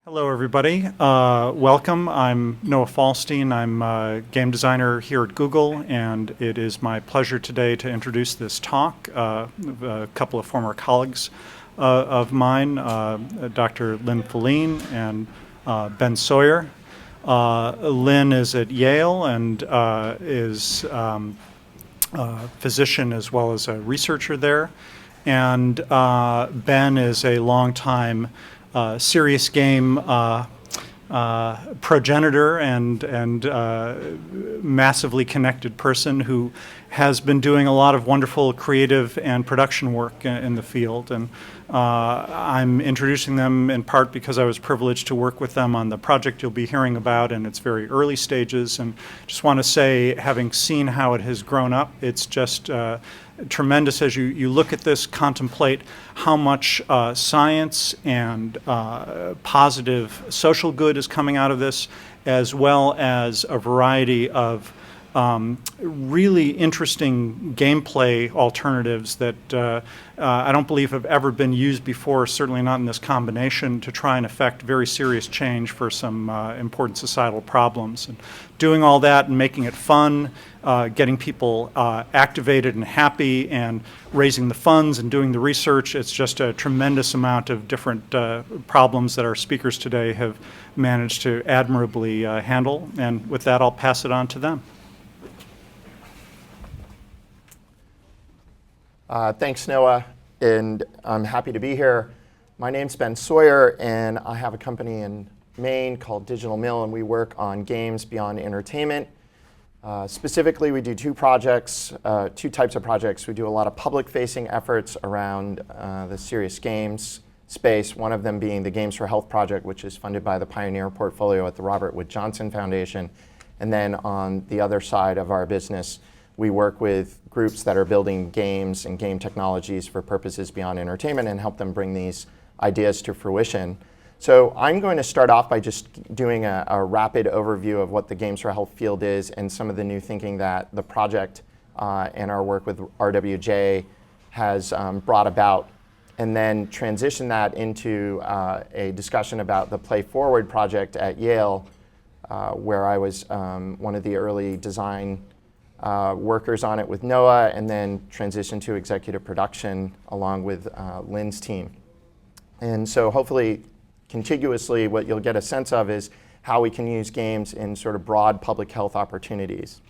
Hello, everybody. Welcome. I'm Noah Falstein. I'm a game designer here at Google, and it is my pleasure today to introduce this talk. A couple of former colleagues of mine, Dr. Lynn Faline and Ben Sawyer. Lynn is at Yale and is a physician as well as a researcher there. And Ben is a longtime SeriousGame progenitor and massively connected person who has been doing a lot of wonderful creative and production work in the field. And I'm introducing them in part because I was privileged to work with them on the project you'll be hearing about in its very early stages. And just want to say, having seen how it has grown up, it's just tremendous as you look at this, contemplate how much science and positive social good is coming out of this, as well as a variety of really interesting gameplay alternatives that I don't believe have ever been used before, certainly not in this combination, to try and affect very serious change for some important societal problems. And doing all that and making it fun, getting people activated and happy, and raising the funds and doing the research, it's just a tremendous amount of different problems that our speakers today have managed to admirably handle. And with that, I'll pass it on to them. Thanks, Noah, and I'm happy to be here. My name's Ben Sawyer, and I have a company in Maine called Digital Mill, and we work on games beyond entertainment. Specifically, we do two types of projects. We do a lot of public-facing efforts around the SeriousGames space, one of them being the Games for Health project, which is funded by the Pioneer portfolio at the Robert Wood Johnson Foundation. And then on the other side of our business, we work with groups that are building games and game technologies for purposes beyond entertainment and help them bring these ideas to fruition. So I'm going to start off by just doing a rapid overview of what the Games for Health field is and some of the new thinking that the project and our work with RWJ has brought about, and then transition that into a discussion about the PlayForward project at Yale, where I was one of the early design workers on it with Noah, and then transition to executive production along with Lynn's team. And so hopefully, contiguously, what you'll get a sense of is how we can use games in sort of broad public health opportunities.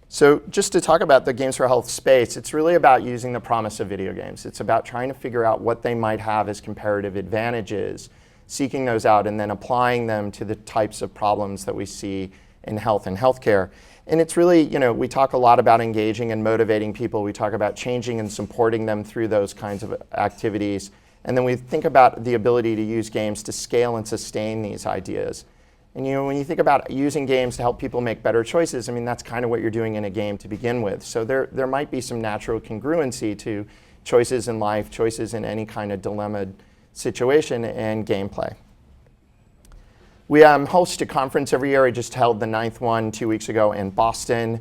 So just to talk about the Games for Health space, it's really about using the promise of video games. It's about trying to figure out what they might have as comparative advantages, seeking those out, and then applying them to the types of problems that we see in health and healthcare. And it's really, we talk a lot about engaging and motivating people. We talk about changing and supporting them through those kinds of activities. And then we think about the ability to use games to scale and sustain these ideas. And when you think about using games to help people make better choices, that's kind of what you're doing in a game to begin with. So there might be some natural congruency to choices in life, choices in any kind of dilemma situation, and gameplay. We host a conference every year. I just held the 9th one 2 weeks ago in Boston.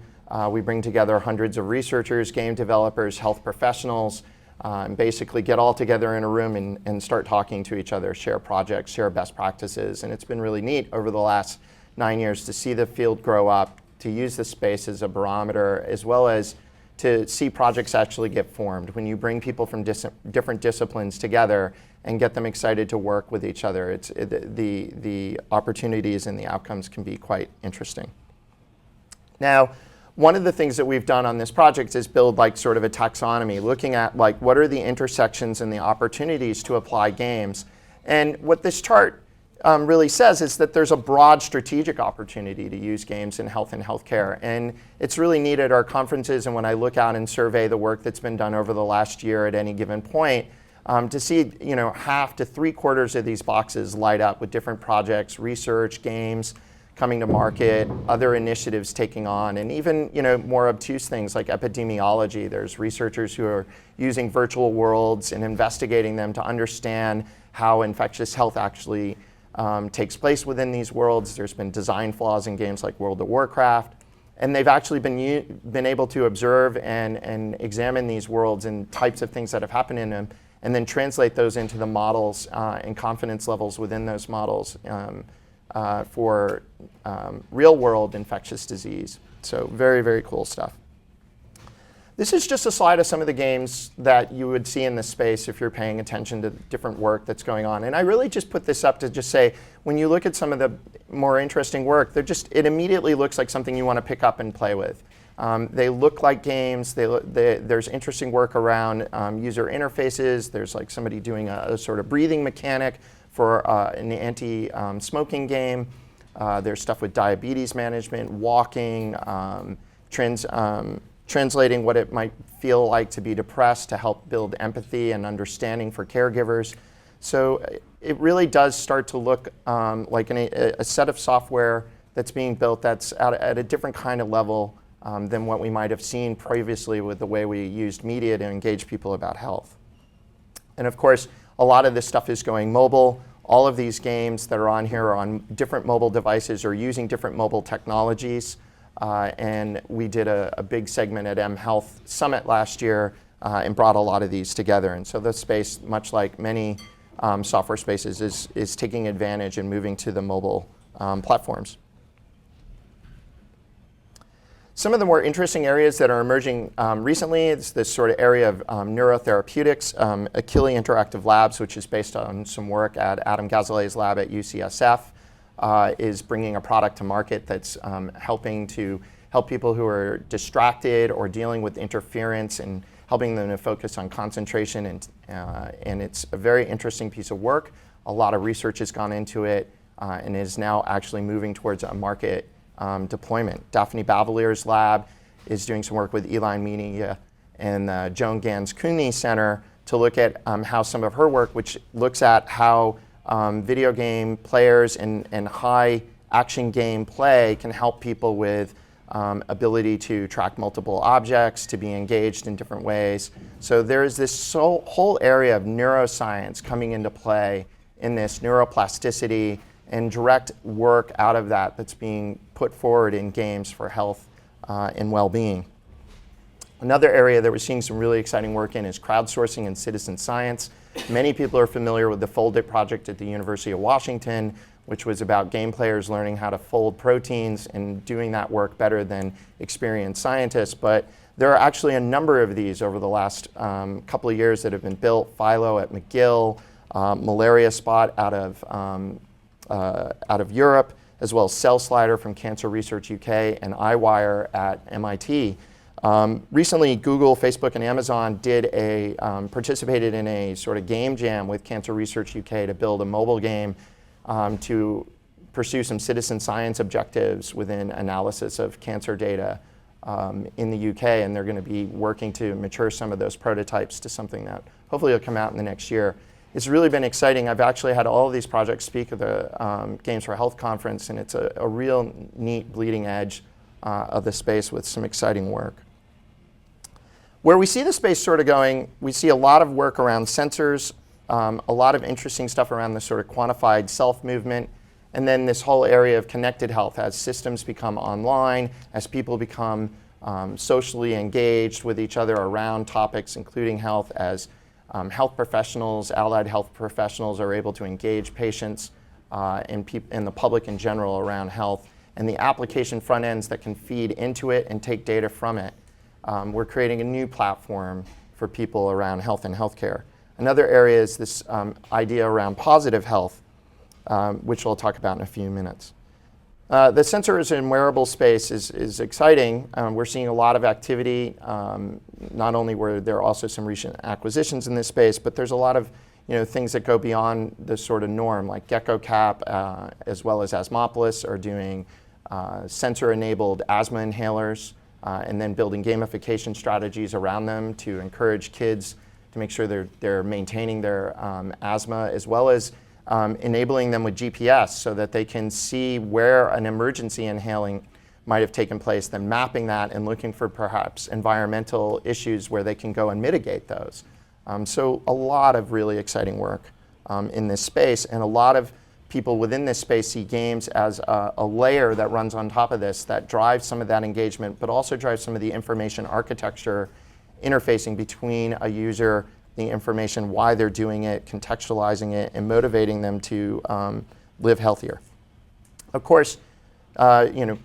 We bring together hundreds of researchers, game developers, health professionals, and basically get all together in a room and start talking to each other, share projects, share best practices. And it's been really neat over the last 9 years to see the field grow up, to use the space as a barometer, as well as to see projects actually get formed. When you bring people from different disciplines together and get them excited to work with each other, the opportunities and the outcomes can be quite interesting. Now, one of the things that we've done on this project is build sort of a taxonomy, looking at what are the intersections and the opportunities to apply games. And what this chart really says is that there's a broad strategic opportunity to use games in health and healthcare. And it's really neat at our conferences, and when I look out and survey the work that's been done over the last year at any given point, to see half to 3/4 of these boxes light up with different projects, research, games coming to market, other initiatives taking on, and even more obtuse things like epidemiology. There's researchers who are using virtual worlds and investigating them to understand how infectious health actually takes place within these worlds. There's been design flaws in games like World of Warcraft. And they've actually been able to observe and examine these worlds and types of things that have happened in them and then translate those into the models and confidence levels within those models for real-world infectious disease. So very, very cool stuff. This is just a slide of some of the games that you would see in this space if you're paying attention to different work that's going on. And I really just put this up to just say, when you look at some of the more interesting work, it immediately looks like something you want to pick up and play with. They look like games. There's interesting work around user interfaces. There's like somebody doing a sort of breathing mechanic for an anti-smoking game. There's stuff with diabetes management, walking, translating what it might feel like to be depressed to help build empathy and understanding for caregivers. So it really does start to look like a set of software that's being built that's at a different kind of level than what we might have seen previously with the way we used media to engage people about health. And of course, a lot of this stuff is going mobile. All of these games that are on here are on different mobile devices or using different mobile technologies. And we did a big segment at M Health Summit last year and brought a lot of these together. And so the space, much like many software spaces, is taking advantage and moving to the mobile platforms. Some of the more interesting areas that are emerging recently is this sort of area of neurotherapeutics. Achille Interactive Labs, which is based on some work at Adam Gazalet's lab at UCSF, is bringing a product to market that's helping to help people who are distracted or dealing with interference and helping them to focus on concentration. And it's a very interesting piece of work. A lot of research has gone into it and is now actually moving towards a market deployment. Daphne Bavalier's lab is doing some work with Eline Media and the Joan Gans Cooney Center to look at how some of her work, which looks at how video game players and high action game play can help people with ability to track multiple objects, to be engaged in different ways. So there's this whole area of neuroscience coming into play in this neuroplasticity and direct work out of that that's being put forward in games for health and well-being. Another area that we're seeing some really exciting work in is crowdsourcing and citizen science. Many people are familiar with the Fold It project at the University of Washington, which was about game players learning how to fold proteins and doing that work better than experienced scientists. But there are actually a number of these over the last couple of years that have been built. Philo at McGill, Malaria Spot out of Europe, as well as Cell Slider from Cancer Research UK and iWire at MIT. Recently, Google, Facebook, and Amazon participated in a sort of game jam with Cancer Research UK to build a mobile game to pursue some citizen science objectives within analysis of cancer data in the UK, and they're going to be working to mature some of those prototypes to something that hopefully will come out in the next year. It's really been exciting. I've actually had all of these projects speak at the Games for Health conference, and it's a real neat bleeding edge of the space with some exciting work. Where we see the space sort of going, we see a lot of work around sensors, a lot of interesting stuff around the sort of quantified self movement, and then this whole area of connected health as systems become online, as people become socially engaged with each other around topics including health, as health professionals, allied health professionals are able to engage patients and the public in general around health, and the application front ends that can feed into it and take data from it. We're creating a new platform for people around health and healthcare. Another area is this idea around positive health, which we'll talk about in a few minutes. The sensors and wearable space is exciting. We're seeing a lot of activity. Not only were there also some recent acquisitions in this space, but there's a lot of things that go beyond the sort of norm, like GeckoCap as well as Asmopolis are doing sensor-enabled asthma inhalers, and then building gamification strategies around them to encourage kids to make sure they're maintaining their asthma, as well as enabling them with GPS so that they can see where an emergency inhaling might have taken place, then mapping that and looking for perhaps environmental issues where they can go and mitigate those. So a lot of really exciting work in this space, and a lot of people within this space see games as a layer that runs on top of this that drives some of that engagement, but also drives some of the information architecture interfacing between a user the information, why they're doing it, contextualizing it, and motivating them to live healthier. Of course,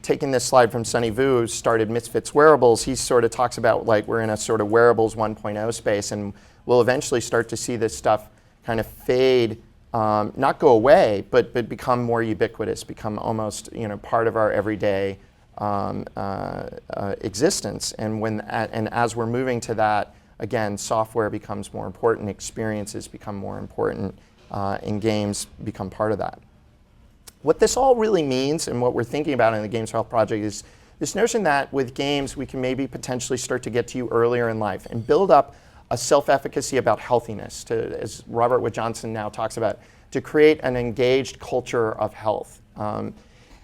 taking this slide from Sunny Vu, who started Misfits Wearables, he sort of talks about like we're in a sort of wearables 1.0 space, and we'll eventually start to see this stuff kind of fade, not go away, but become more ubiquitous, become almost part of our everyday existence. And as we're moving to that, again, software becomes more important, experiences become more important, and games become part of that. What this all really means, and what we're thinking about in the Games for Health project, is this notion that with games we can maybe potentially start to get to you earlier in life and build up a self-efficacy about healthiness, as Robert Wood Johnson now talks about, to create an engaged culture of health.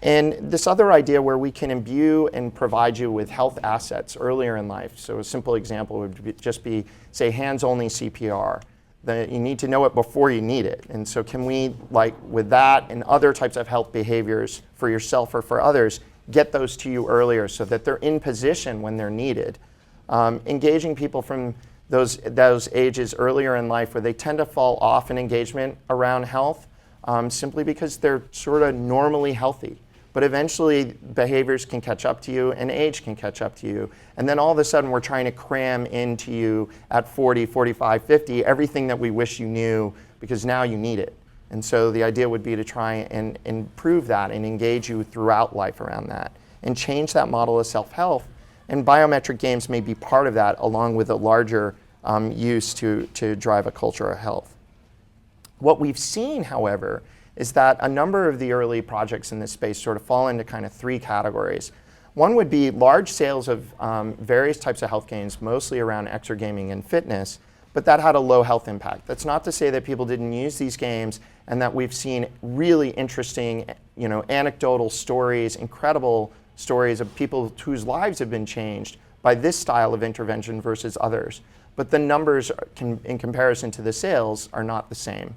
And this other idea where we can imbue and provide you with health assets earlier in life. So a simple example would just be, say, hands-only CPR. That you need to know it before you need it. And so can we, like with that and other types of health behaviors for yourself or for others, get those to you earlier so that they're in position when they're needed. Engaging people from those ages earlier in life where they tend to fall off in engagement around health simply because they're sort of normally healthy. But eventually behaviors can catch up to you and age can catch up to you. And then all of a sudden we're trying to cram into you at 40, 45, 50, everything that we wish you knew because now you need it. And so the idea would be to try and improve that and engage you throughout life around that and change that model of self-health. And biometric games may be part of that along with a larger use to drive a culture of health. What we've seen, however, is that a number of the early projects in this space sort of fall into kind of three categories. One would be large sales of various types of health games, mostly around exergaming and fitness, but that had a low health impact. That's not to say that people didn't use these games and that we've seen really interesting, anecdotal stories, incredible stories of people whose lives have been changed by this style of intervention versus others. But the numbers in comparison to the sales are not the same.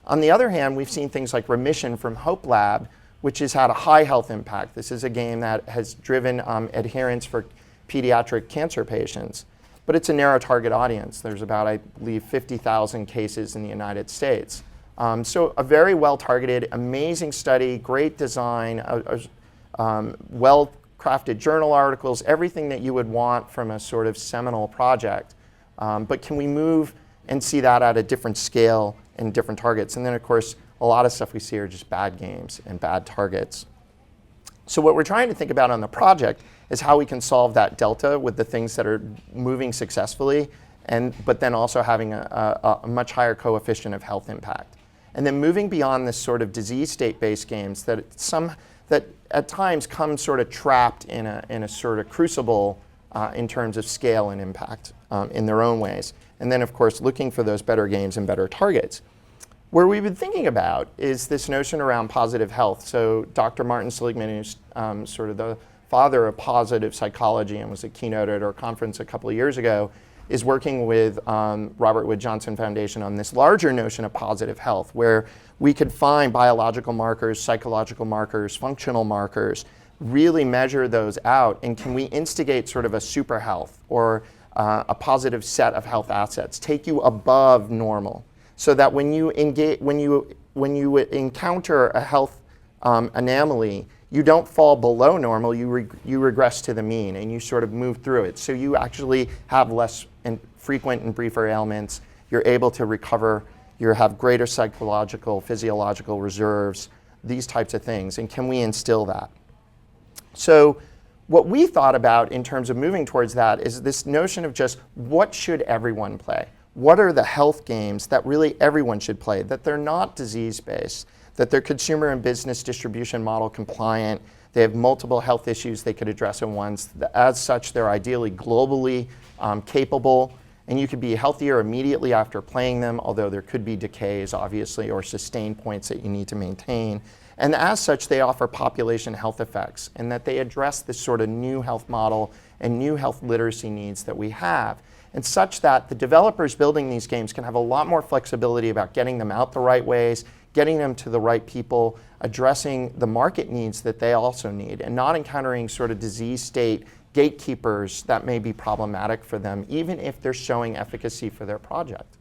On the other hand, we've seen things like Remission from Hope Lab, which has had a high health impact. This is a game that has driven adherence for pediatric cancer patients, but it's a narrow target audience. There's about, I believe, 50,000 cases in the United States. So a very well-targeted, amazing study, great design, well-crafted journal articles, everything that you would want from a sort of seminal project. But can we move and see that at a different scale and different targets? And then, of course, a lot of stuff we see are just bad games and bad targets. So what we're trying to think about on the project is how we can solve that delta with the things that are moving successfully, but then also having a much higher coefficient of health impact. And then moving beyond this sort of disease state-based games that at times come sort of trapped in a sort of crucible in terms of scale and impact in their own ways. And then, of course, looking for those better games and better targets. Where we've been thinking about is this notion around positive health. So Dr. Martin Seligman, who's sort of the father of positive psychology and was a keynote at our conference a couple of years ago, is working with Robert Wood Johnson Foundation on this larger notion of positive health, where we could find biological markers, psychological markers, functional markers, really measure those out, and can we instigate sort of a super health or a positive set of health assets, take you above normal, so that when you encounter a health anomaly, you don't fall below normal, you regress to the mean and you sort of move through it. So you actually have less frequent and briefer ailments, you're able to recover, you have greater psychological, physiological reserves, these types of things. And can we instill that? So what we thought about in terms of moving towards that is this notion of just what should everyone play? What are the health games that really everyone should play, that they're not disease-based, that they're consumer and business distribution model compliant, they have multiple health issues they could address at once. As such, they're ideally globally capable, and you could be healthier immediately after playing them, although there could be decays, obviously, or sustained points that you need to maintain. And as such, they offer population health effects, and that they address this sort of new health model and new health literacy needs that we have. And such that the developers building these games can have a lot more flexibility about getting them out the right ways, getting them to the right people, addressing the market needs that they also need, and not encountering sort of disease state gatekeepers that may be problematic for them, even if they're showing efficacy for their project.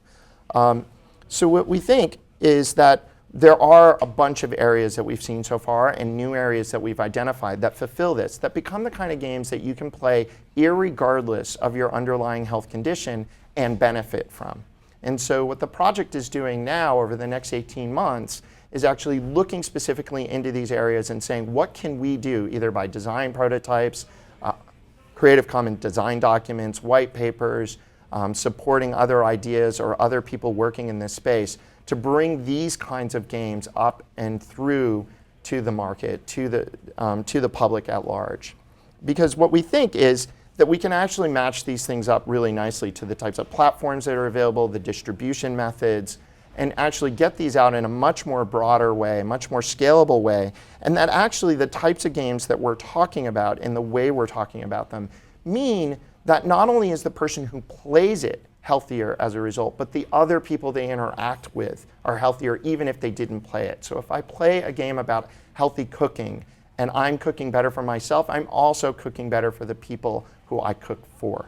So what we think is that there are a bunch of areas that we've seen so far and new areas that we've identified that fulfill this, that become the kind of games that you can play irregardless of your underlying health condition and benefit from. And so what the project is doing now over the next 18 months is actually looking specifically into these areas and saying, what can we do, either by design prototypes, Creative Commons design documents, white papers, supporting other ideas or other people working in this space to bring these kinds of games up and through to the market, to the public at large. Because what we think is that we can actually match these things up really nicely to the types of platforms that are available, the distribution methods, and actually get these out in a much more broader way, much more scalable way, and that actually the types of games that we're talking about and the way we're talking about them mean that not only is the person who plays it healthier as a result, but the other people they interact with are healthier even if they didn't play it. So if I play a game about healthy cooking and I'm cooking better for myself, I'm also cooking better for the people who I cook for.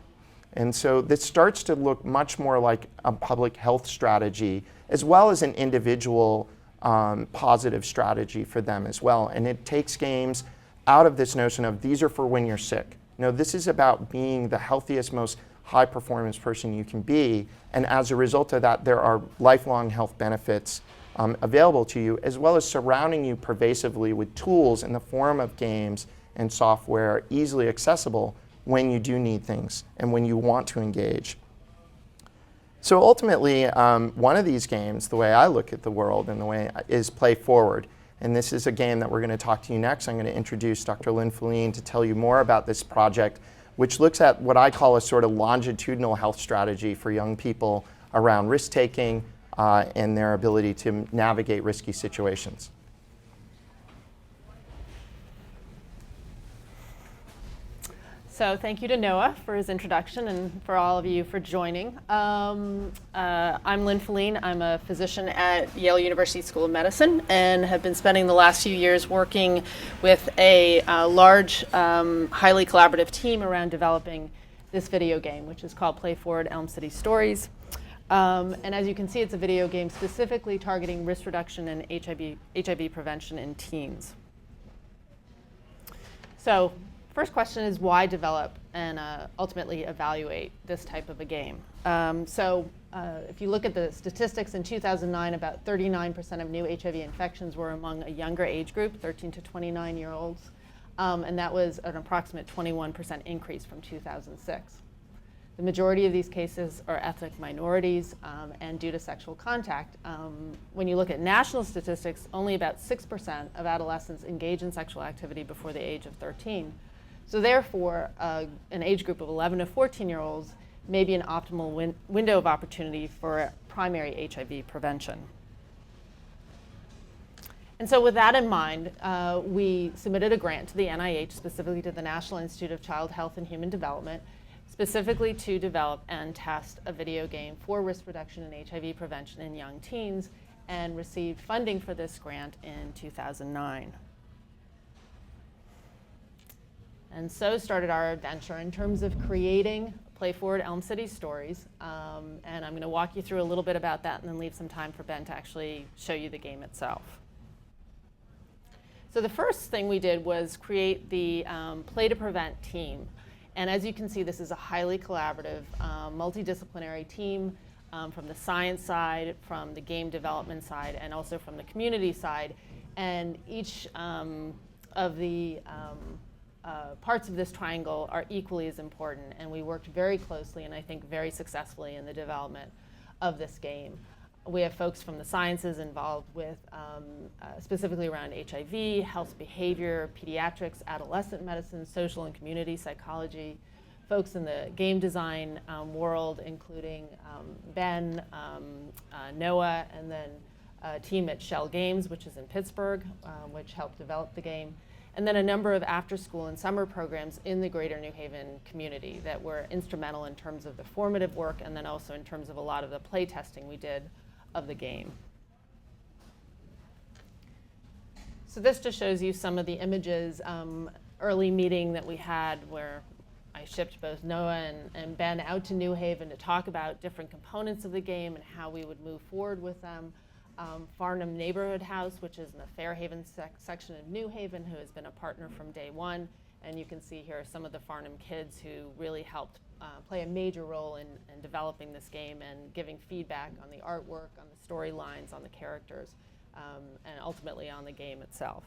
And so this starts to look much more like a public health strategy as well as an individual positive strategy for them as well. And it takes games out of this notion of these are for when you're sick. No, this is about being the healthiest, most high performance person you can be. And as a result of that, there are lifelong health benefits available to you, as well as surrounding you pervasively with tools in the form of games and software easily accessible when you do need things and when you want to engage. So ultimately, one of these games, the way I look at the world and the way is PlayForward. And this is a game that we're going to talk to you next. I'm going to introduce Dr. Lynn Faline to tell you more about this project, which looks at what I call a sort of longitudinal health strategy for young people around risk-taking and their ability to navigate risky situations. So thank you to Noah for his introduction and for all of you for joining. I'm Lynn Faline. I'm a physician at Yale University School of Medicine and have been spending the last few years working with a large, highly collaborative team around developing this video game, which is called PlayForward Elm City Stories. And as you can see, it's a video game specifically targeting risk reduction and HIV prevention in teens. So first question is why develop and ultimately evaluate this type of a game? If you look at the statistics in 2009, about 39% of new HIV infections were among a younger age group, 13 to 29-year-olds, and that was an approximate 21% increase from 2006. The majority of these cases are ethnic minorities and due to sexual contact. When you look at national statistics, only about 6% of adolescents engage in sexual activity before the age of 13. So therefore, an age group of 11 to 14-year-olds may be an optimal window of opportunity for primary HIV prevention. And so with that in mind, we submitted a grant to the NIH, specifically to the National Institute of Child Health and Human Development, specifically to develop and test a video game for risk reduction and HIV prevention in young teens, and received funding for this grant in 2009. And so started our adventure in terms of creating PlayForward Elm City Stories. And I'm going to walk you through a little bit about that and then leave some time for Ben to actually show you the game itself. So the first thing we did was create the Play to Prevent team. And as you can see, this is a highly collaborative, multidisciplinary team from the science side, from the game development side, and also from the community side. And each of the parts of this triangle are equally as important, and we worked very closely and I think very successfully in the development of this game. We have folks from the sciences involved with specifically around HIV, health behavior, pediatrics, adolescent medicine, social and community psychology, folks in the game design world, including Ben, Noah, and then a team at SeriousGames, which is in Pittsburgh, which helped develop the game. And then a number of after-school and summer programs in the greater New Haven community that were instrumental in terms of the formative work and then also in terms of a lot of the play testing we did of the game. So this just shows you some of the images, early meeting that we had where I shipped both Noah and Ben out to New Haven to talk about different components of the game and how we would move forward with them. Farnham Neighborhood House, which is in the Fairhaven section of New Haven, who has been a partner from day one. And you can see here some of the Farnham kids who really helped play a major role in developing this game and giving feedback on the artwork, on the storylines, on the characters, and ultimately on the game itself.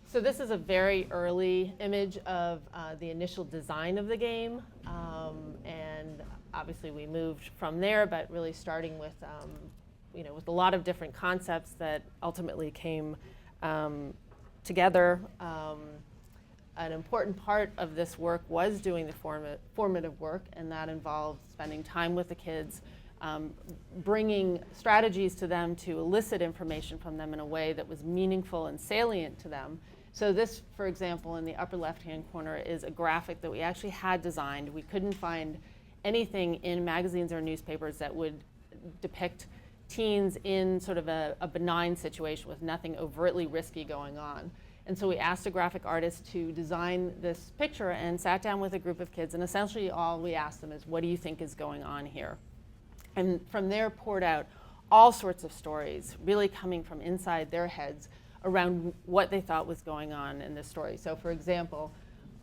So this is a very early image of the initial design of the game. And obviously we moved from there, but really starting with, with a lot of different concepts that ultimately came together. An important part of this work was doing the formative work, and that involved spending time with the kids, bringing strategies to them to elicit information from them in a way that was meaningful and salient to them. So this, for example, in the upper left-hand corner is a graphic that we actually had designed. We couldn't find anything in magazines or newspapers that would depict teens in sort of a benign situation with nothing overtly risky going on. And so we asked a graphic artist to design this picture and sat down with a group of kids, and essentially all we asked them is, what do you think is going on here? And from there poured out all sorts of stories, really coming from inside their heads around what they thought was going on in this story. So for example,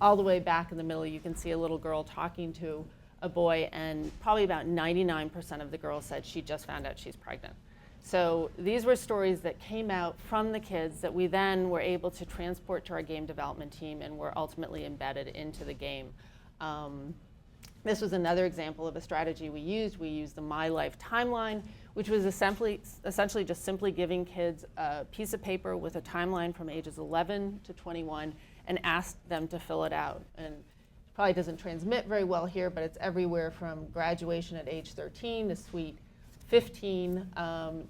all the way back in the middle, you can see a little girl talking to a boy, and probably about 99% of the girls said she just found out she's pregnant. So these were stories that came out from the kids that we then were able to transport to our game development team and were ultimately embedded into the game. This was another example of a strategy we used. We used the My Life timeline, which was essentially just simply giving kids a piece of paper with a timeline from ages 11 to 21 and asked them to fill it out. And it probably doesn't transmit very well here, but it's everywhere from graduation at age 13 to sweet 15,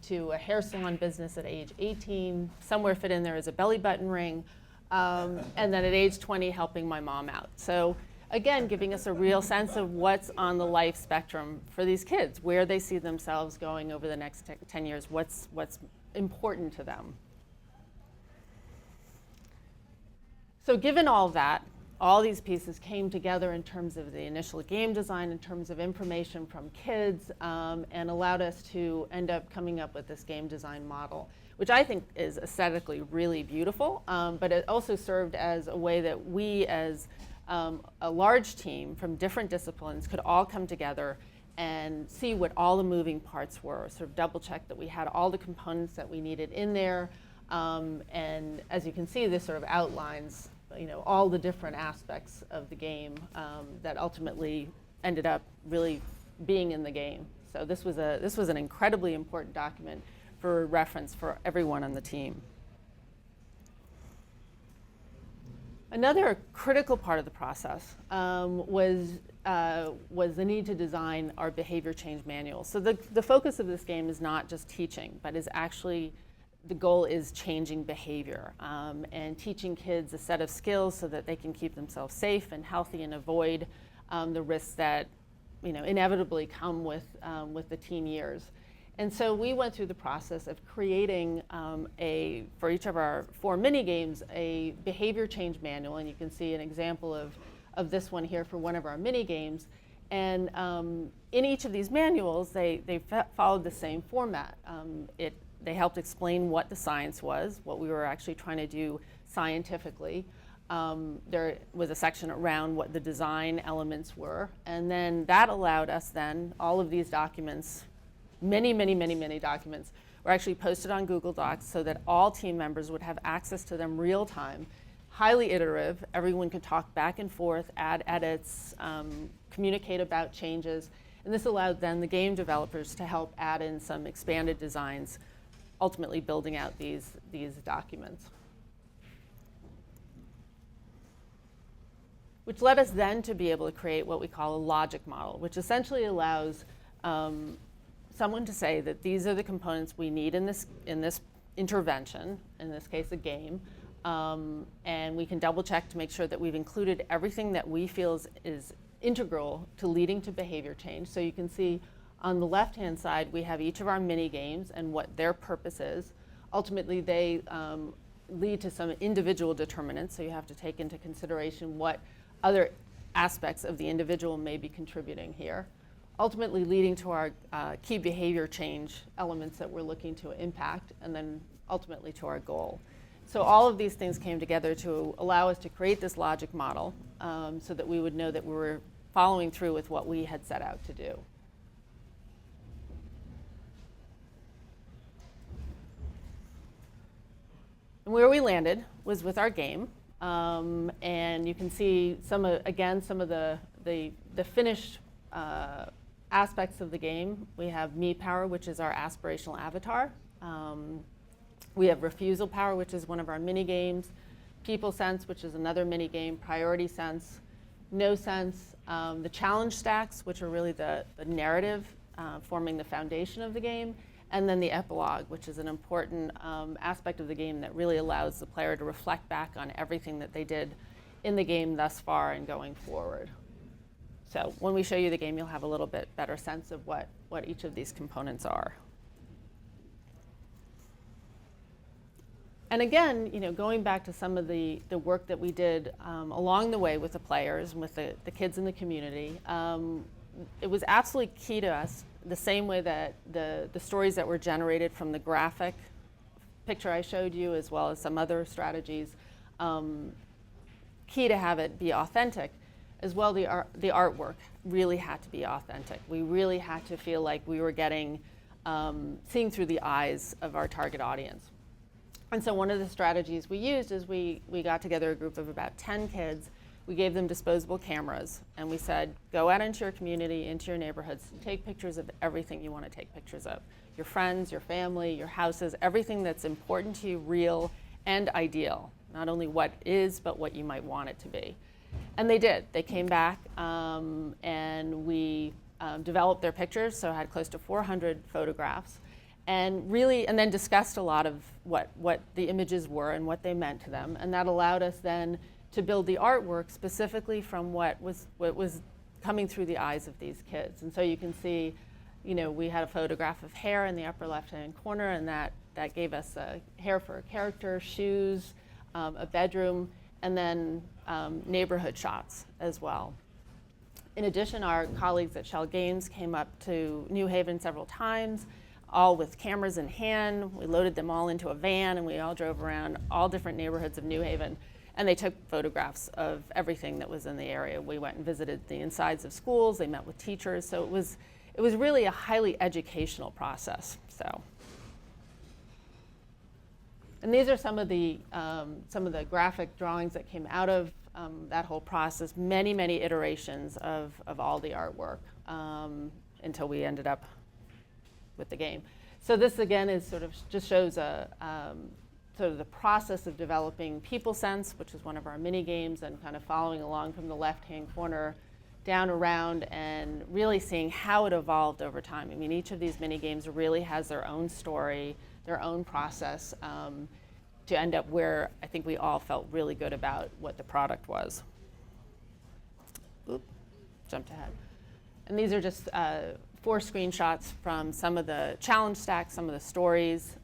to a hair salon business at age 18. Somewhere fit in there is a belly button ring. And then at age 20, helping my mom out. So again, giving us a real sense of what's on the life spectrum for these kids, where they see themselves going over the next 10 years, what's important to them. So given all that, all these pieces came together in terms of the initial game design, in terms of information from kids, and allowed us to end up coming up with this game design model, which I think is aesthetically really beautiful, but it also served as a way that we as a large team from different disciplines could all come together and see what all the moving parts were, sort of double check that we had all the components that we needed in there. And as you can see, this sort of outlines all the different aspects of the game that ultimately ended up really being in the game. So this was an incredibly important document for reference for everyone on the team. Another critical part of the process was the need to design our behavior change manual. So the focus of this game is not just teaching, but is actually the goal is changing behavior and teaching kids a set of skills so that they can keep themselves safe and healthy and avoid the risks that inevitably come with the teen years. And so we went through the process of creating for each of our 4 mini games, a behavior change manual, and you can see an example of this one here for one of our mini games. And in each of these manuals, they followed the same format. They helped explain what the science was, what we were actually trying to do scientifically. There was a section around what the design elements were, and then that allowed us then, all of these documents, many documents, were actually posted on Google Docs so that all team members would have access to them real time, highly iterative. Everyone could talk back and forth, add edits, communicate about changes, and this allowed then the game developers to help add in some expanded designs, ultimately building out these documents. Which led us then to be able to create what we call a logic model, which essentially allows someone to say that these are the components we need in this intervention, in this case a game, and we can double check to make sure that we've included everything that we feel is integral to leading to behavior change. So you can see on the left-hand side, we have each of our mini games and what their purpose is, ultimately, they lead to some individual determinants, so you have to take into consideration what other aspects of the individual may be contributing here, ultimately leading to our key behavior change elements that we're looking to impact, and then ultimately to our goal. So all of these things came together to allow us to create this logic model so that we would know that we were following through with what we had set out to do. And where we landed was with our game. And you can see again some of the finished aspects of the game. We have Me Power, which is our aspirational avatar. We have Refusal Power, which is one of our mini games. People Sense, which is another mini game. Priority Sense. No Sense. The challenge stacks, which are really the narrative forming the foundation of the game. And then the epilogue, which is an important aspect of the game that really allows the player to reflect back on everything that they did in the game thus far and going forward. So when we show you the game, you'll have a little bit better sense of what each of these components are. And again, going back to some of the work that we did along the way with the players and with the kids in the community, it was absolutely key to us, the same way that the stories that were generated from the graphic picture I showed you, as well as some other strategies, key to have it be authentic. As well, the artwork really had to be authentic. We really had to feel like we were seeing through the eyes of our target audience. And so one of the strategies we used is we got together a group of about 10 kids. We gave them disposable cameras, and we said, go out into your community, into your neighborhoods, take pictures of everything you want to take pictures of. Your friends, your family, your houses, everything that's important to you, real and ideal. Not only what is, but what you might want it to be. And they did. They came back, and we developed their pictures, so I had close to 400 photographs, and then discussed a lot of what the images were and what they meant to them. And that allowed us then to build the artwork specifically from what was coming through the eyes of these kids. And so you can see, we had a photograph of hair in the upper left-hand corner, and that gave us hair for a character, shoes, a bedroom, and then neighborhood shots as well. In addition, our colleagues at SeriousGames came up to New Haven several times, all with cameras in hand. We loaded them all into a van, and we all drove around all different neighborhoods of New Haven. And they took photographs of everything that was in the area. We went and visited the insides of schools. They met with teachers. So it was really a highly educational process. And these are some of the graphic drawings that came out of that whole process. Many, many iterations of all the artwork until we ended up with the game. So this again is just shows sort of the process of developing People Sense, which is one of our mini games, and kind of following along from the left-hand corner down around and really seeing how it evolved over time. I mean, each of these mini games really has their own story, their own process to end up where I think we all felt really good about what the product was. Oop, jumped ahead. And these are just 4 screenshots from some of the challenge stacks, some of the stories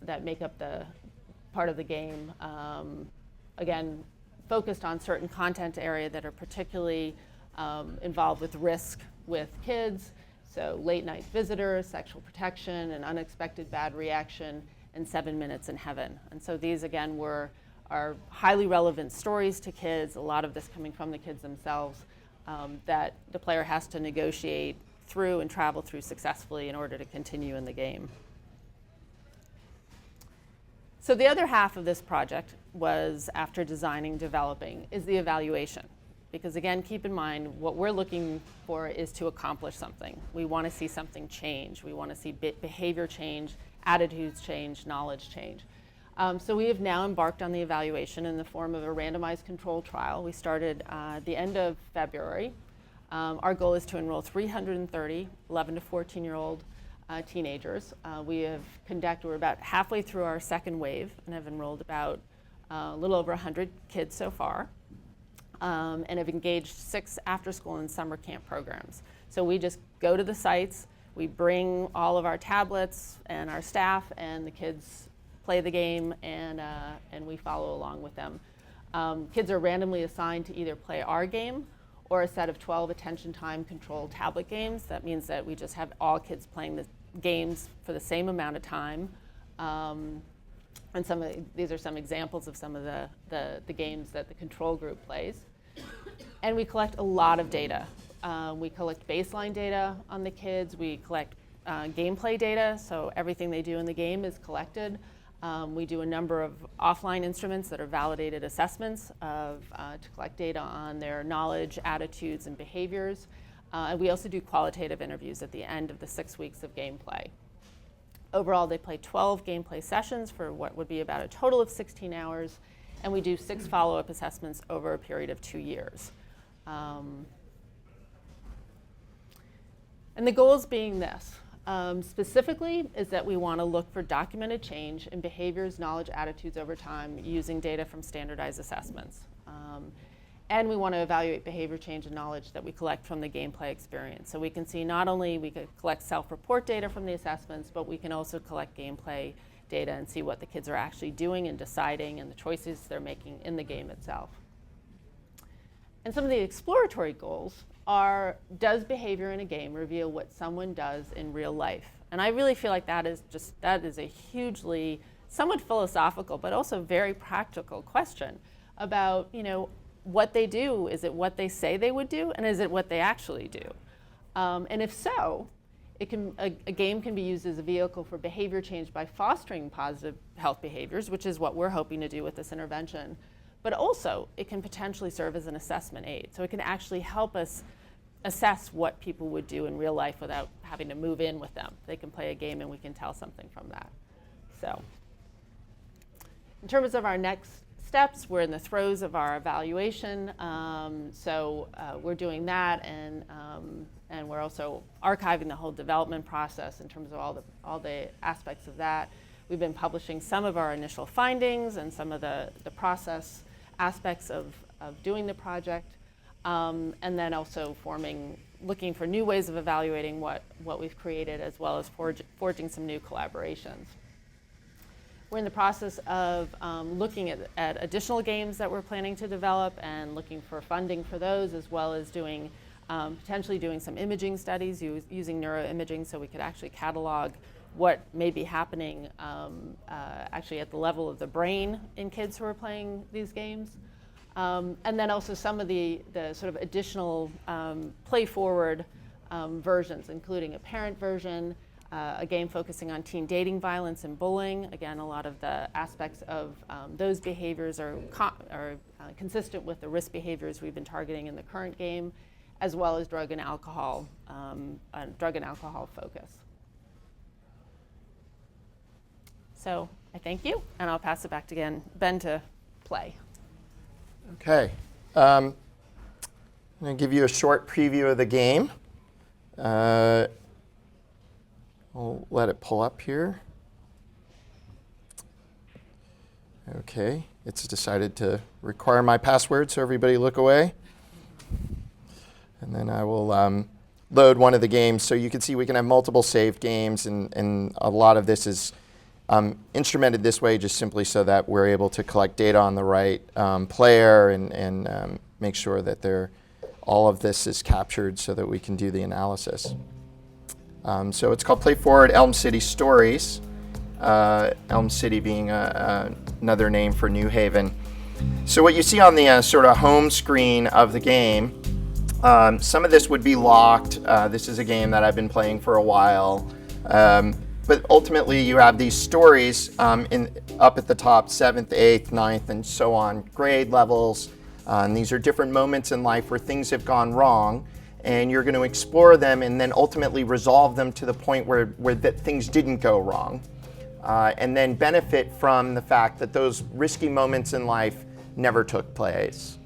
that make up the part of the game. Again, focused on certain content area that are particularly involved with risk with kids. So late night visitors, sexual protection, an unexpected bad reaction, and 7 Minutes in Heaven. And so these again are highly relevant stories to kids, a lot of this coming from the kids themselves, that the player has to negotiate through and travel through successfully in order to continue in the game. So the other half of this project was, after designing, developing, is the evaluation. Because again, keep in mind, what we're looking for is to accomplish something. We want to see something change. We want to see behavior change, attitudes change, knowledge change. So we have now embarked on the evaluation in the form of a randomized controlled trial. We started at the end of February. Our goal is to enroll 330 11 to 14-year-old teenagers. We're about halfway through our second wave and have enrolled about a little over 100 kids so far, and have engaged 6 after-school and summer camp programs. So we just go to the sites, We bring all of our tablets and our staff, and the kids play the game, and we follow along with them. Kids are randomly assigned to either play our game or a set of 12 attention time controlled tablet games. That means that we just have all kids playing the games for the same amount of time. And these are some examples of some of the games that the control group plays. And we collect a lot of data. We collect baseline data on the kids. We collect gameplay data, so everything they do in the game is collected. We do a number of offline instruments that are validated assessments to collect data on their knowledge, attitudes, and behaviors. And we also do qualitative interviews at the end of the 6 weeks of gameplay. Overall, they play 12 gameplay sessions for what would be about a total of 16 hours, and we do 6 follow-up assessments over a period of 2 years. And the goals being this. Specifically is that we want to look for documented change in behaviors, knowledge, attitudes over time using data from standardized assessments. And we want to evaluate behavior change and knowledge that we collect from the gameplay experience. So we can see not only we could collect self-report data from the assessments, but we can also collect gameplay data and see what the kids are actually doing and deciding and the choices they're making in the game itself. And some of the exploratory goals are, does behavior in a game reveal what someone does in real life? And I really feel like that is a hugely, somewhat philosophical, but also very practical question about, what they do. Is it what they say they would do, and is it what they actually do? And if so, a game can be used as a vehicle for behavior change by fostering positive health behaviors, which is what we're hoping to do with this intervention. But also, it can potentially serve as an assessment aid. So it can actually help us assess what people would do in real life without having to move in with them. They can play a game and we can tell something from that. So in terms of our next steps, we're in the throes of our evaluation. We're doing that, and we're also archiving the whole development process in terms of all the aspects of that. We've been publishing some of our initial findings and some of the process aspects of doing the project, and then also looking for new ways of evaluating what we've created, as well as forging some new collaborations. We're in the process of looking at additional games that we're planning to develop and looking for funding for those, as well as potentially doing some imaging studies using neuroimaging, so we could actually catalog what may be happening actually at the level of the brain in kids who are playing these games. And then also some of the sort of additional PlayForward versions, including a parent version, a game focusing on teen dating violence and bullying. Again, a lot of the aspects of those behaviors are consistent with the risk behaviors we've been targeting in the current game, as well as drug and alcohol focus. So I thank you, and I'll pass it back to Ben to play. Okay. I'm going to give you a short preview of the game. I'll let it pull up here. Okay. It's decided to require my password, so everybody look away. And then I will load one of the games. So you can see we can have multiple saved games, and a lot of this is instrumented this way just simply so that we're able to collect data on the right player and make sure that all of this is captured so that we can do the analysis. So it's called PlayForward Elm City Stories, Elm City being another name for New Haven. So what you see on the sort of home screen of the game, some of this would be locked. This is a game that I've been playing for a while. But ultimately, you have these stories up at the top, 7th, 8th, 9th, and so on, grade levels. And these are different moments in life where things have gone wrong, and you're going to explore them and then ultimately resolve them to the point where things didn't go wrong, and then benefit from the fact that those risky moments in life never took place.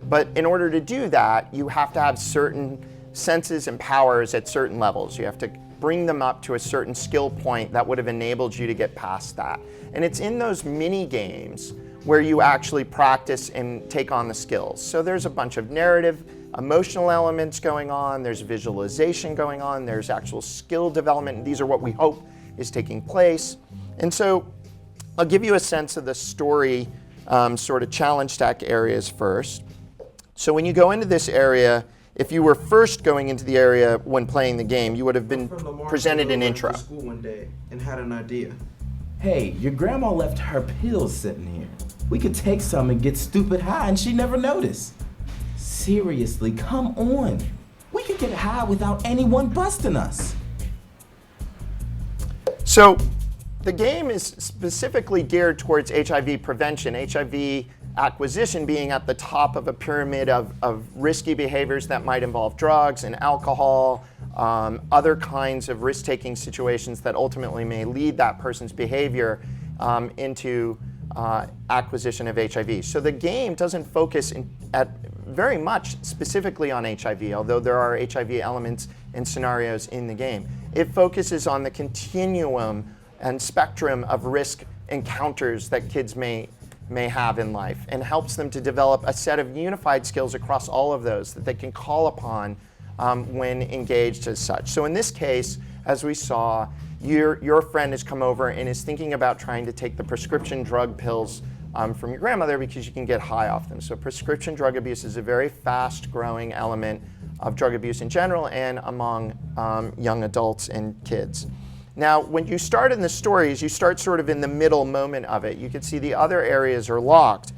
But in order to do that, you have to have certain senses and powers at certain levels. You have to bring them up to a certain skill point that would have enabled you to get past that. And it's in those mini games where you actually practice and take on the skills. So there's a bunch of narrative emotional elements going on, there's visualization going on, there's actual skill development, and these are what we hope is taking place. And so I'll give you a sense of the story sort of challenge stack areas first. So when you go into this area, if you were first going into the area when playing the game, you would have been presented an intro. To school one day and had an idea. Hey, your grandma left her pills sitting here. We could take some and get stupid high and she'd never notice. Seriously, come on. We could get high without anyone busting us. So the game is specifically geared towards HIV prevention, HIV acquisition being at the top of a pyramid of risky behaviors that might involve drugs and alcohol, other kinds of risk-taking situations that ultimately may lead that person's behavior into acquisition of HIV. So the game doesn't focus very much specifically on HIV, although there are HIV elements and scenarios in the game. It focuses on the continuum and spectrum of risk encounters that kids may have in life, and helps them to develop a set of unified skills across all of those that they can call upon when engaged as such. So in this case, as we saw, your friend has come over and is thinking about trying to take the prescription drug pills from your grandmother because you can get high off them. So prescription drug abuse is a very fast-growing element of drug abuse in general and among young adults and kids. Now, when you start in the stories, you start sort of in the middle moment of it. You can see the other areas are locked.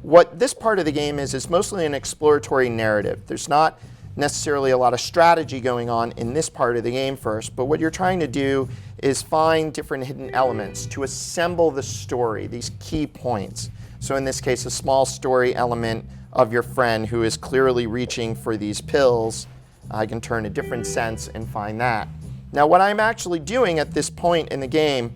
What this part of the game is mostly an exploratory narrative. There's not necessarily a lot of strategy going on in this part of the game first, but what you're trying to do is find different hidden elements to assemble the story, these key points. So in this case, a small story element of your friend who is clearly reaching for these pills. I can turn a different sense and find that. Now, what I'm actually doing at this point in the game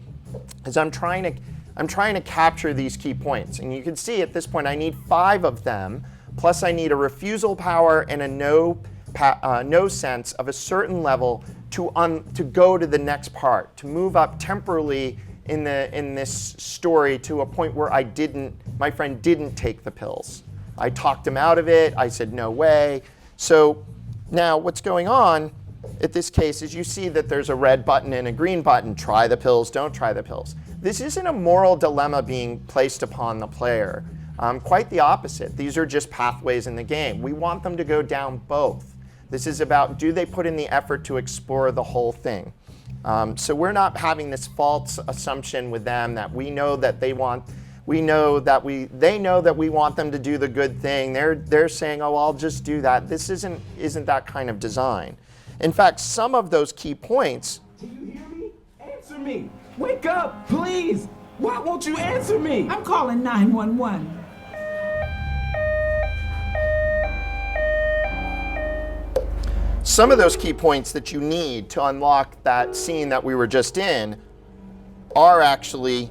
is I'm trying to capture these key points. And you can see at this point I need 5 of them, plus I need a refusal power and a no sense of a certain level to go to the next part, to move up temporally in this story to a point where my friend didn't take the pills. I talked him out of it. I said, no way. So now what's going on at this case is you see that there's a red button and a green button. Try the pills, don't try the pills. This isn't a moral dilemma being placed upon the player. Quite the opposite. These are just pathways in the game. We want them to go down both. This is about, do they put in the effort to explore the whole thing? So we're not having this false assumption with them that we know that they know that we want them to do the good thing. They're saying, oh, I'll just do that. This isn't that kind of design. In fact, some of those key points. Do you hear me? Answer me. Wake up, please. Why won't you answer me? I'm calling 911. Some of those key points that you need to unlock that scene that we were just in are actually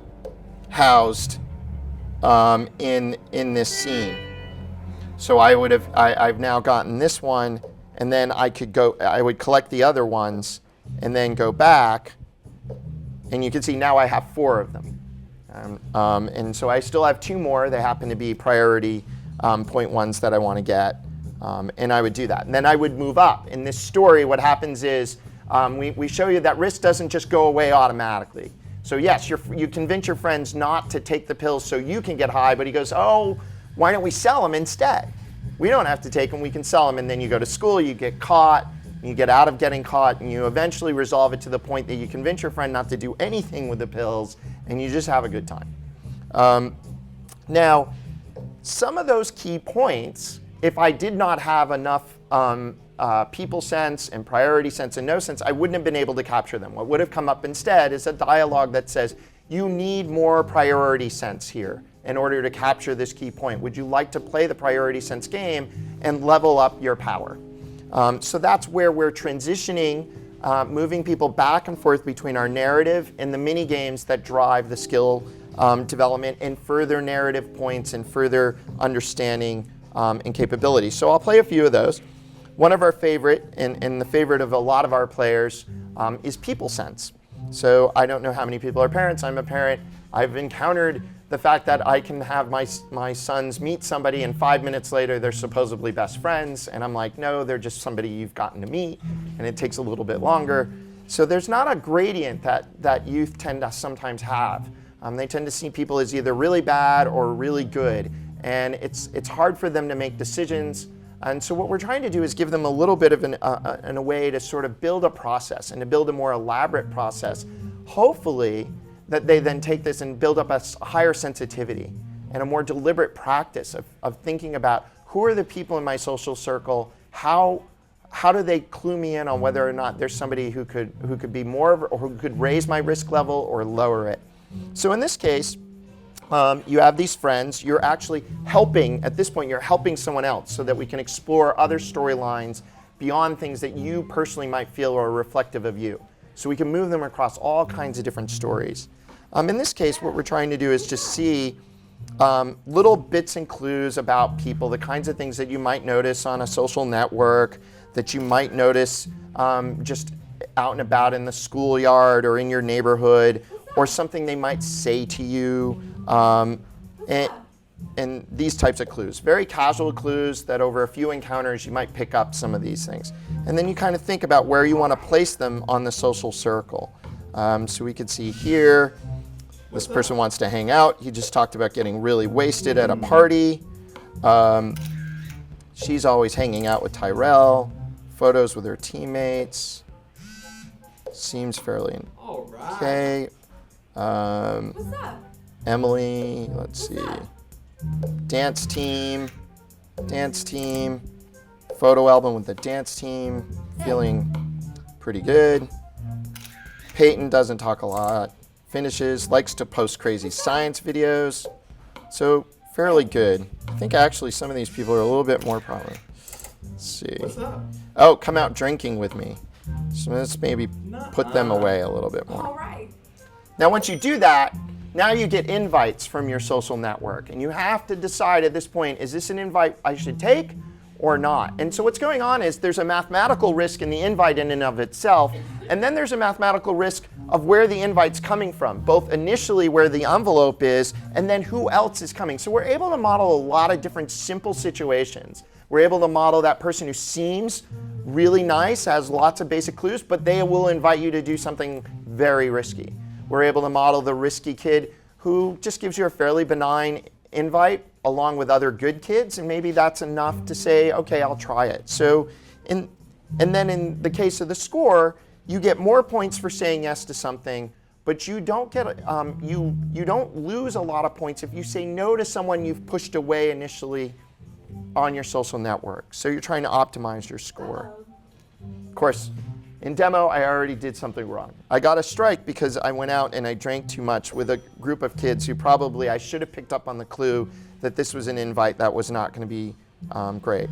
housed in this scene. So I've now gotten this one, and then I would collect the other ones and then go back, and you can see now I have 4 of them. And so I still have 2 more. They happen to be priority point ones that I want to get. And I would do that. And then I would move up. In this story, what happens is we show you that risk doesn't just go away automatically. So yes, you convince your friends not to take the pills so you can get high, but he goes, oh, why don't we sell them instead? We don't have to take them, we can sell them. And then you go to school, you get caught, you get out of getting caught, and you eventually resolve it to the point that you convince your friend not to do anything with the pills, and you just have a good time. Now, some of those key points, if I did not have enough people sense and priority sense and no sense, I wouldn't have been able to capture them. What would have come up instead is a dialogue that says, you need more priority sense here in order to capture this key point. Would you like to play the priority sense game and level up your power? So that's where we're transitioning, moving people back and forth between our narrative and the mini games that drive the skill development and further narrative points and further understanding and capability. So I'll play a few of those. One of our favorite, and the favorite of a lot of our players, is people sense. So I don't know how many people are parents. I'm a parent. I've encountered the fact that I can have my sons meet somebody and 5 minutes later they're supposedly best friends, and I'm like, no, they're just somebody you've gotten to meet, and it takes a little bit longer. So there's not a gradient that youth tend to sometimes have. They tend to see people as either really bad or really good, and it's hard for them to make decisions. And so what we're trying to do is give them a little bit of a way to sort of build a process and to build a more elaborate process, hopefully that they then take this and build up a higher sensitivity and a more deliberate practice of thinking about who are the people in my social circle, how do they clue me in on whether or not there's somebody who could be more, or who could raise my risk level or lower it. So in this case, you have these friends, you're actually helping, at this point you're helping someone else so that we can explore other storylines beyond things that you personally might feel are reflective of you. So we can move them across all kinds of different stories. In this case, what we're trying to do is just see little bits and clues about people, the kinds of things that you might notice on a social network, that you might notice just out and about in the schoolyard or in your neighborhood, or something they might say to you, and these types of clues. Very casual clues that over a few encounters you might pick up some of these things. And then you kind of think about where you want to place them on the social circle. So we could see here, this person wants to hang out. He just talked about getting really wasted at a party. She's always hanging out with Tyrell. Photos with her teammates. Seems fairly okay. What's up? Emily, let's see. Dance team. Photo album with the dance team. Feeling pretty good. Peyton doesn't talk a lot. Finishes, likes to post crazy science videos. So fairly good. I think actually some of these people are a little bit more prominent. Let's see. What's up? Oh, come out drinking with me. So let's maybe put them away a little bit more. All right. Now once you do that, now you get invites from your social network, and you have to decide at this point, is this an invite I should take or not? And so what's going on is there's a mathematical risk in the invite in and of itself, and then there's a mathematical risk of where the invite's coming from, both initially where the envelope is, and then who else is coming. So we're able to model a lot of different simple situations. We're able to model that person who seems really nice, has lots of basic clues, but they will invite you to do something very risky. We're able to model the risky kid who just gives you a fairly benign invite along with other good kids, and maybe that's enough to say, okay, I'll try it. So, and then in the case of the score, you get more points for saying yes to something, but you don't get you don't lose a lot of points if you say no to someone you've pushed away initially on your social network. So you're trying to optimize your score. Of course, in demo, I already did something wrong. I got a strike because I went out and I drank too much with a group of kids who probably I should have picked up on the clue that this was an invite that was not going to be great.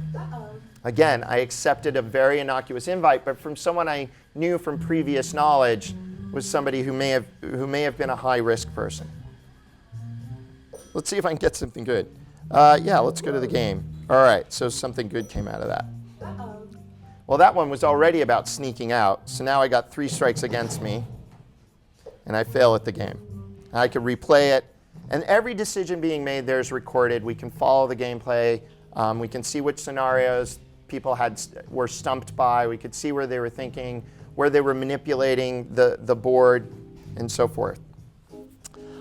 Again, I accepted a very innocuous invite, but from someone I knew from previous knowledge was somebody who may have been a high-risk person. Let's see if I can get something good. Yeah, let's go to the game. All right, so something good came out of that. Well, that one was already about sneaking out, so now I got 3 strikes against me, and I fail at the game. I could replay it, and every decision being made there is recorded. We can follow the gameplay. We can see which scenarios people were stumped by. We could see where they were thinking, where they were manipulating the board, and so forth.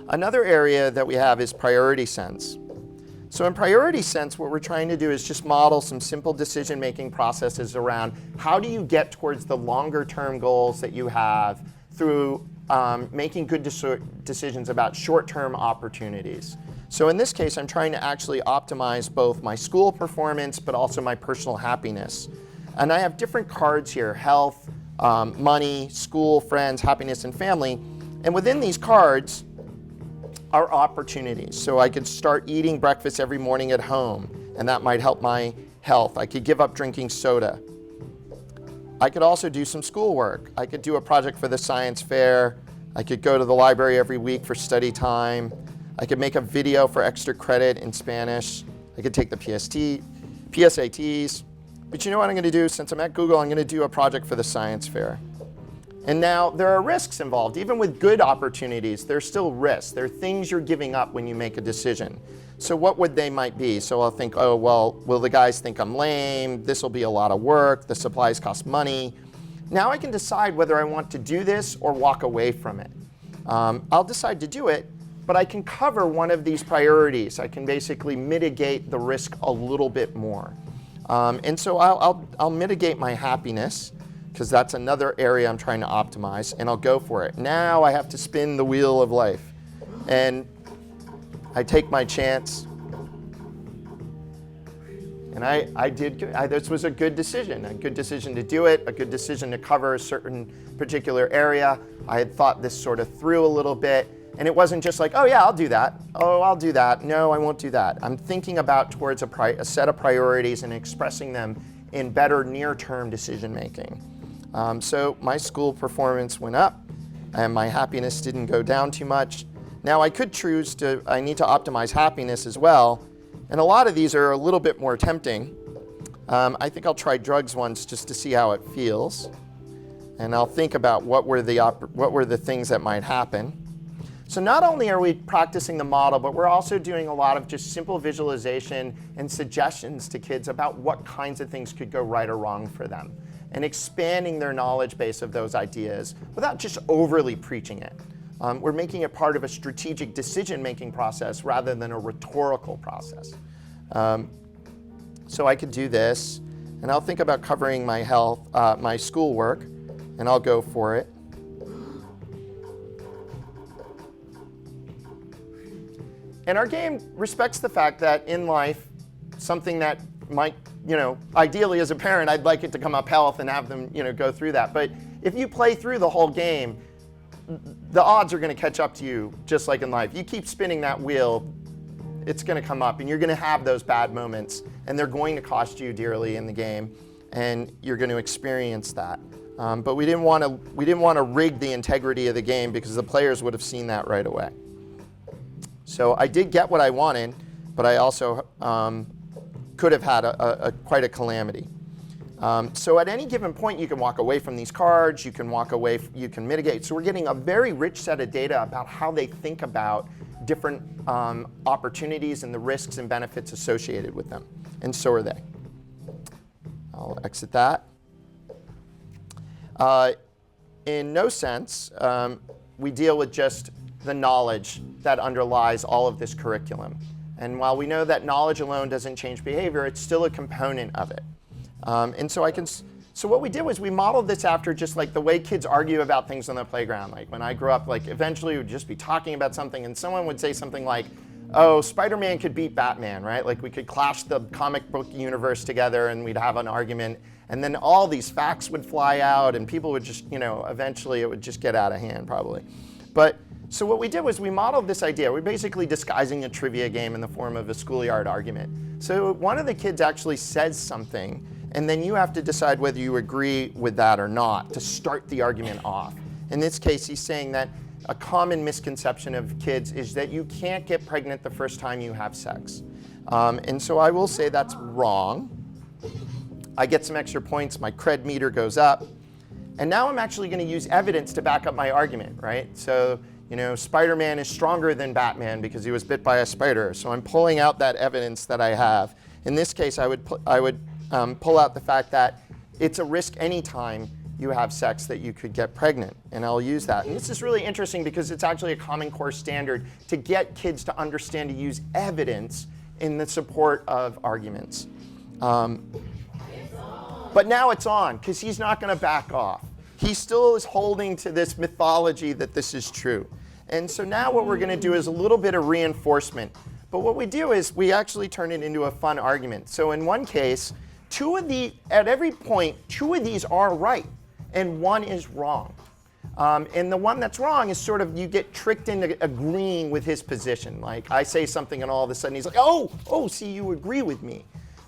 Another area that we have is priority sense. So in priority sense, what we're trying to do is just model some simple decision-making processes around how do you get towards the longer-term goals that you have through making good decisions about short-term opportunities. So in this case, I'm trying to actually optimize both my school performance, but also my personal happiness. And I have different cards here: health, money, school, friends, happiness, and family. And within these cards are opportunities. So I could start eating breakfast every morning at home, and that might help my health. I could give up drinking soda. I could also do some schoolwork. I could do a project for the science fair. I could go to the library every week for study time. I could make a video for extra credit in Spanish. I could take the PSATs. But you know what I'm going to do? Since I'm at Google, I'm going to do a project for the science fair. And now there are risks involved. Even with good opportunities, there's still risks. There are things you're giving up when you make a decision. So what would they might be? So I'll think, oh, well, will the guys think I'm lame? This will be a lot of work. The supplies cost money. Now I can decide whether I want to do this or walk away from it. I'll decide to do it, but I can cover one of these priorities. I can basically mitigate the risk a little bit more. And so I'll mitigate my happiness, because that's another area I'm trying to optimize, and I'll go for it. Now I have to spin the wheel of life. And I take my chance. And I did good. This was a good decision to do it, a good decision to cover a certain particular area. I had thought this sort of through a little bit, and it wasn't just like, oh yeah, I'll do that. Oh, I'll do that. No, I won't do that. I'm thinking about towards a set of priorities and expressing them in better near-term decision making. So my school performance went up, and my happiness didn't go down too much. Now I could choose I need to optimize happiness as well, and a lot of these are a little bit more tempting. I think I'll try drugs once just to see how it feels, and I'll think about what were the things that might happen. So not only are we practicing the model, but we're also doing a lot of just simple visualization and suggestions to kids about what kinds of things could go right or wrong for them, and expanding their knowledge base of those ideas without just overly preaching it. We're making it part of a strategic decision-making process rather than a rhetorical process. So I could do this, and I'll think about covering my health, my schoolwork, and I'll go for it. And our game respects the fact that in life, something that might, ideally as a parent, I'd like it to come up health and have them, go through that. But if you play through the whole game, the odds are going to catch up to you, just like in life. You keep spinning that wheel, it's going to come up, and you're going to have those bad moments, and they're going to cost you dearly in the game, and you're going to experience that. But we didn't want to rig the integrity of the game, because the players would have seen that right away. So I did get what I wanted, but I also could have had quite a calamity. So at any given point, you can walk away from these cards, you can walk away, you can mitigate. So we're getting a very rich set of data about how they think about different opportunities and the risks and benefits associated with them. And so are they. I'll exit that. In no sense, we deal with just the knowledge that underlies all of this curriculum. And while we know that knowledge alone doesn't change behavior, it's still a component of it. And so what we did was we modeled this after just like the way kids argue about things on the playground. Like when I grew up, like eventually we would just be talking about something and someone would say something like, oh, Spider-Man could beat Batman, right? Like we could clash the comic book universe together and we'd have an argument. And then all these facts would fly out and people would just, eventually it would just get out of hand probably. So what we did was we modeled this idea. We're basically disguising a trivia game in the form of a schoolyard argument. So one of the kids actually says something, and then you have to decide whether you agree with that or not to start the argument off. In this case, he's saying that a common misconception of kids is that you can't get pregnant the first time you have sex. And so I will say that's wrong. I get some extra points, my cred meter goes up. And now I'm actually going to use evidence to back up my argument, right? So, Spider-Man is stronger than Batman because he was bit by a spider. So I'm pulling out that evidence that I have. In this case, I would pull out the fact that it's a risk anytime you have sex that you could get pregnant, and I'll use that. And this is really interesting because it's actually a Common Core standard to get kids to understand to use evidence in the support of arguments. But now it's on, because he's not going to back off. He still is holding to this mythology that this is true. And so now what we're going to do is a little bit of reinforcement. But what we do is we actually turn it into a fun argument. So in one case, at every point, two of these are right, and one is wrong. And the one that's wrong is sort of, you get tricked into agreeing with his position. Like I say something and all of a sudden he's like, oh, see, you agree with me.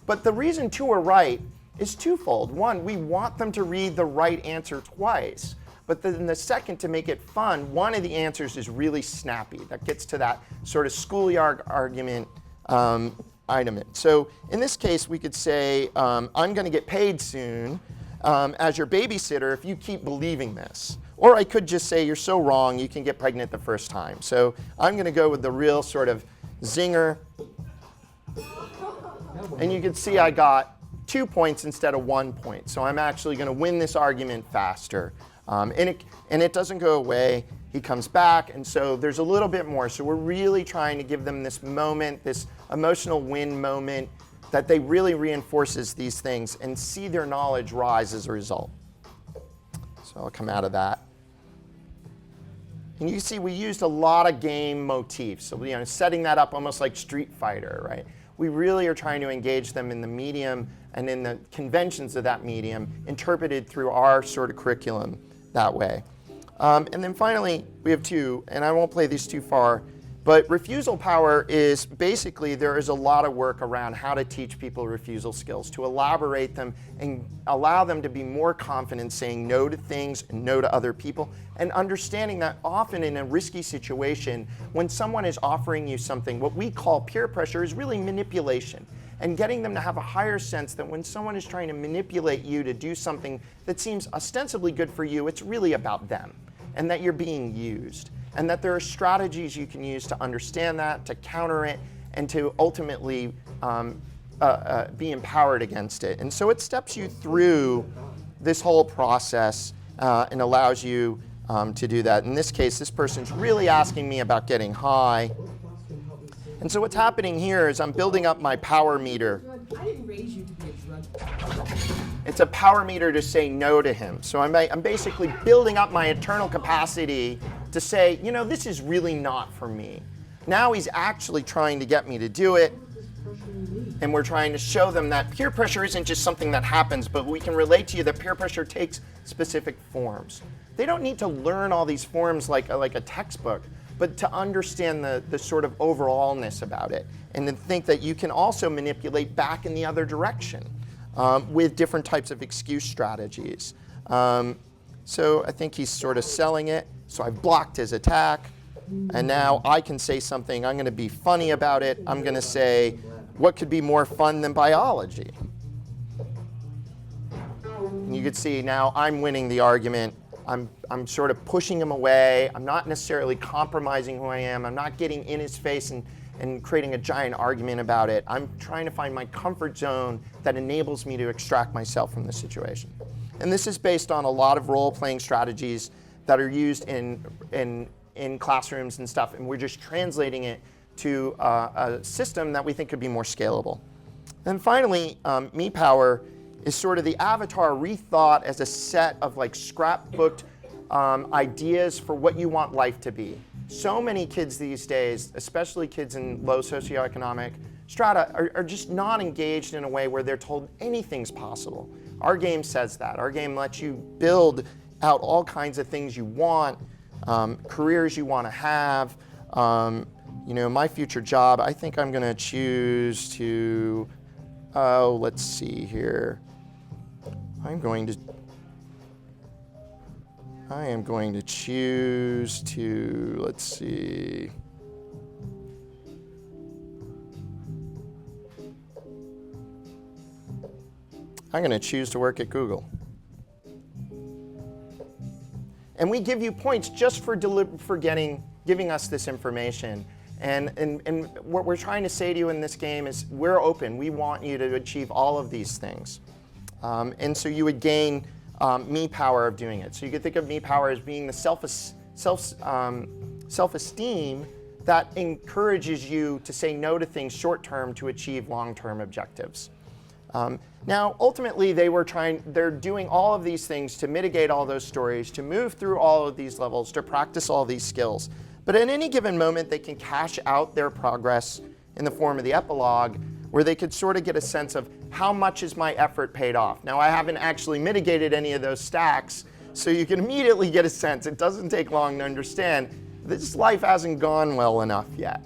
But the reason two are right is twofold. One, we want them to read the right answer twice. But then the second, to make it fun, one of the answers is really snappy. That gets to that sort of schoolyard argument item. So in this case, we could say, I'm going to get paid soon as your babysitter if you keep believing this. Or I could just say, you're so wrong, you can get pregnant the first time. So I'm going to go with the real sort of zinger. And you can see I got 2 points instead of 1 point. So I'm actually going to win this argument faster. And it doesn't go away. He comes back, and so there's a little bit more. So we're really trying to give them this moment, this emotional win moment, that they really reinforces these things and see their knowledge rise as a result. So I'll come out of that. And you can see we used a lot of game motifs. So setting that up almost like Street Fighter, right? We really are trying to engage them in the medium and in the conventions of that medium, interpreted through our sort of curriculum that way. And then finally, we have 2, and I won't play these too far, but refusal power is basically, there is a lot of work around how to teach people refusal skills, to elaborate them and allow them to be more confident saying no to things and no to other people, and understanding that often in a risky situation, when someone is offering you something, what we call peer pressure is really manipulation, and getting them to have a higher sense that when someone is trying to manipulate you to do something that seems ostensibly good for you, it's really about them, and that you're being used. And that there are strategies you can use to understand that, to counter it, and to ultimately be empowered against it. And so it steps you through this whole process and allows you to do that. In this case, this person's really asking me about getting high. And so what's happening here is I'm building up my power meter. I didn't raise you to be a drug. It's a power meter to say no to him. So I'm basically building up my internal capacity to say, this is really not for me. Now he's actually trying to get me to do it. And we're trying to show them that peer pressure isn't just something that happens, but we can relate to you that peer pressure takes specific forms. They don't need to learn all these forms like a textbook, but to understand the sort of overallness about it, and to think that you can also manipulate back in the other direction with different types of excuse strategies. So I think he's sort of selling it. So I've blocked his attack, and now I can say something. I'm going to be funny about it. I'm going to say, what could be more fun than biology? And you can see now I'm winning the argument. I'm sort of pushing him away. I'm not necessarily compromising who I am. I'm not getting in his face and creating a giant argument about it. I'm trying to find my comfort zone that enables me to extract myself from the situation. And this is based on a lot of role-playing strategies that are used in classrooms and stuff, and we're just translating it to a system that we think could be more scalable. And finally, Me Power is sort of the avatar rethought as a set of scrapbooked ideas for what you want life to be. So many kids these days, especially kids in low socioeconomic strata, are just not engaged in a way where they're told anything's possible. Our game says that. Our game lets you build out all kinds of things you want, careers you want to have. My future job, I think I'm going to choose to, let's see here. I am going to choose to, let's see. I'm going to choose to work at Google. And we give you points just for giving us this information. And what we're trying to say to you in this game is we're open. We want you to achieve all of these things. And so you would gain Me Power of doing it. So you could think of Me Power as being the self-esteem that encourages you to say no to things short-term to achieve long-term objectives. Now, ultimately, they're doing all of these things to mitigate all those stories, to move through all of these levels, to practice all these skills. But at any given moment, they can cash out their progress in the form of the epilogue, where they could sort of get a sense of how much is my effort paid off. Now, I haven't actually mitigated any of those stacks, so you can immediately get a sense. It doesn't take long to understand this life hasn't gone well enough yet.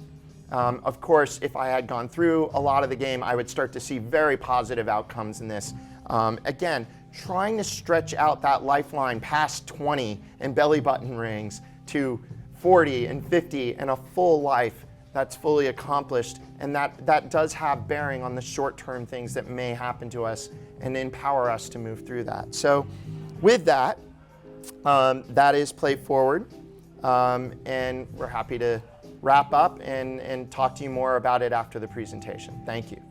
Of course, if I had gone through a lot of the game, I would start to see very positive outcomes in this. Again, trying to stretch out that lifeline past 20 and belly button rings to 40 and 50 and a full life that's fully accomplished. And that does have bearing on the short-term things that may happen to us and empower us to move through that. So with that, That is PlayForward. And we're happy to wrap up and talk to you more about it after the presentation. Thank you.